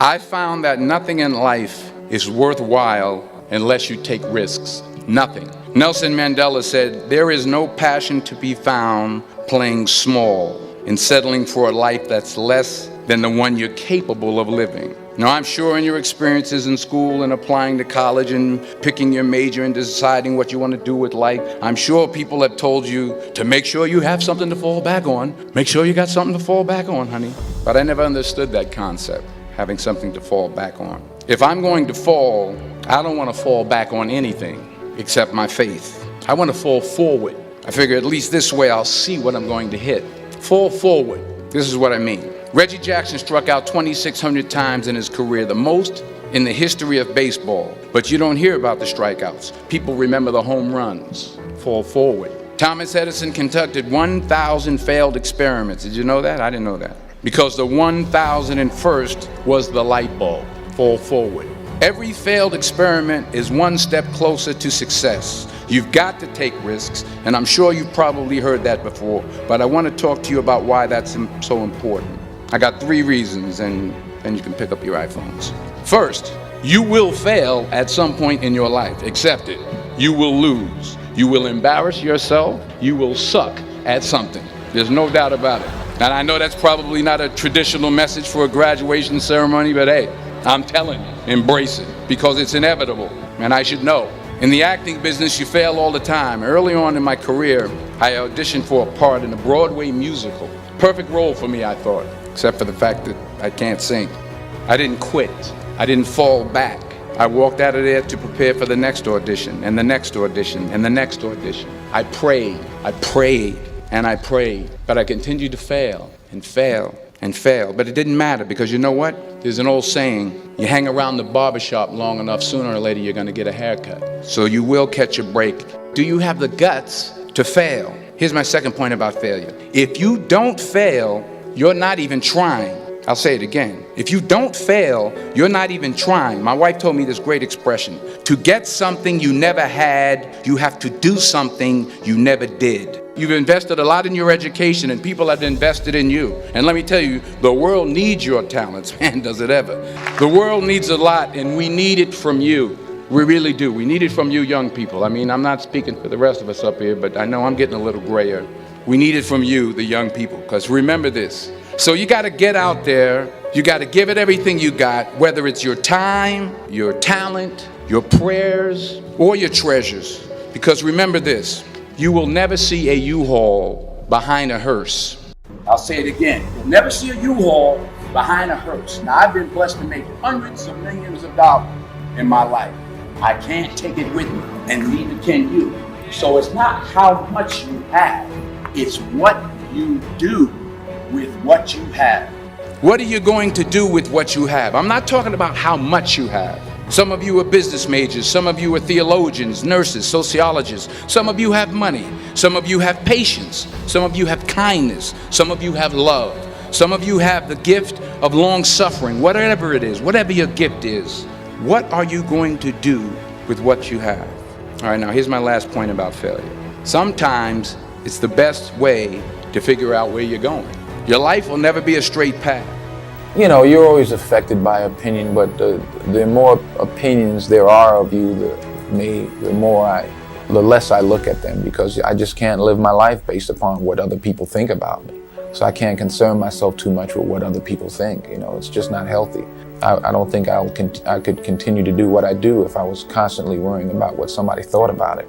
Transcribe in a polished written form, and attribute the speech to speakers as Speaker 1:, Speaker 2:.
Speaker 1: I found that nothing in life is worthwhile unless you take risks. Nothing. Nelson Mandela said, "There is no passion to be found playing small and settling for a life that's less than the one you're capable of living." Now, I'm sure in your experiences in school and applying to college and picking your major and deciding what you want to do with life, I'm sure people have told you to make sure you have something to fall back on. Make sure you got something to fall back on, honey. But I never understood that concept, having something to fall back on. If I'm going to fall, I don't want to fall back on anything except my faith. I want to fall forward. I figure at least this way I'll see what I'm going to hit. Fall forward. This is what I mean. Reggie Jackson struck out 2,600 times in his career, the most in the history of baseball. But you don't hear about the strikeouts. People remember the home runs. Fall forward. Thomas Edison conducted 1,000 failed experiments. Did you know that? I didn't know that. Because the 1,001st was the light bulb. Fall forward. Every failed experiment is one step closer to success. You've got to take risks, and I'm sure you've probably heard that before, but I want to talk to you about why that's so important. I got 3 reasons, and then you can pick up your iPhones. First, you will fail at some point in your life. Accept it. You will lose. You will embarrass yourself. You will suck at something. There's no doubt about it. And I know that's probably not a traditional message for a graduation ceremony, but hey, I'm telling you, embrace it, because it's inevitable, and I should know. In the acting business, you fail all the time. Early on in my career, I auditioned for a part in a Broadway musical. Perfect role for me, I thought, except for the fact that I can't sing. I didn't quit. I didn't fall back. I walked out of there to prepare for the next audition, and the next audition, and the next audition. I prayed, and I prayed, but I continued to fail, and fail, and fail. But it didn't matter, because you know what? There's an old saying, you hang around the barbershop long enough, sooner or later you're going to get a haircut. So you will catch a break. Do you have the guts to fail? Here's my second point about failure. If you don't fail, you're not even trying. I'll say it again. If you don't fail, you're not even trying. My wife told me this great expression. To get something you never had, you have to do something you never did. You've invested a lot in your education, and people have invested in you. And let me tell you, the world needs your talents. Man, does it ever. The world needs a lot, and we need it from you. We really do. We need it from you young people. I mean, I'm not speaking for the rest of us up here, but I know I'm getting a little grayer. We need it from you, the young people, because remember this. So you got to get out there. You got to give it everything you got, whether it's your time, your talent, your prayers, or your treasures. Because remember this. You will never see a U-Haul behind a hearse. I'll say it again. You'll never see a U-Haul behind a hearse. Now, I've been blessed to make hundreds of millions of dollars in my life. I can't take it with me, and neither can you. So it's not how much you have. It's what you do with what you have. What are you going to do with what you have? I'm not talking about how much you have. Some of you are business majors, some of you are theologians, nurses, sociologists, some of you have money, some of you have patience, some of you have kindness, some of you have love, some of you have the gift of long suffering. Whatever it is, whatever your gift is, what are you going to do with what you have? All right, now here's my last point about failure. Sometimes it's the best way to figure out where you're going. Your life will never be a straight path.
Speaker 2: You know, you're always affected by opinion, but the more opinions there are of you, the less I look at them, because I just can't live my life based upon what other people think about me. So I can't concern myself too much with what other people think. You know, it's just not healthy. I don't think I could continue to do what I do if I was constantly worrying about what somebody thought about it.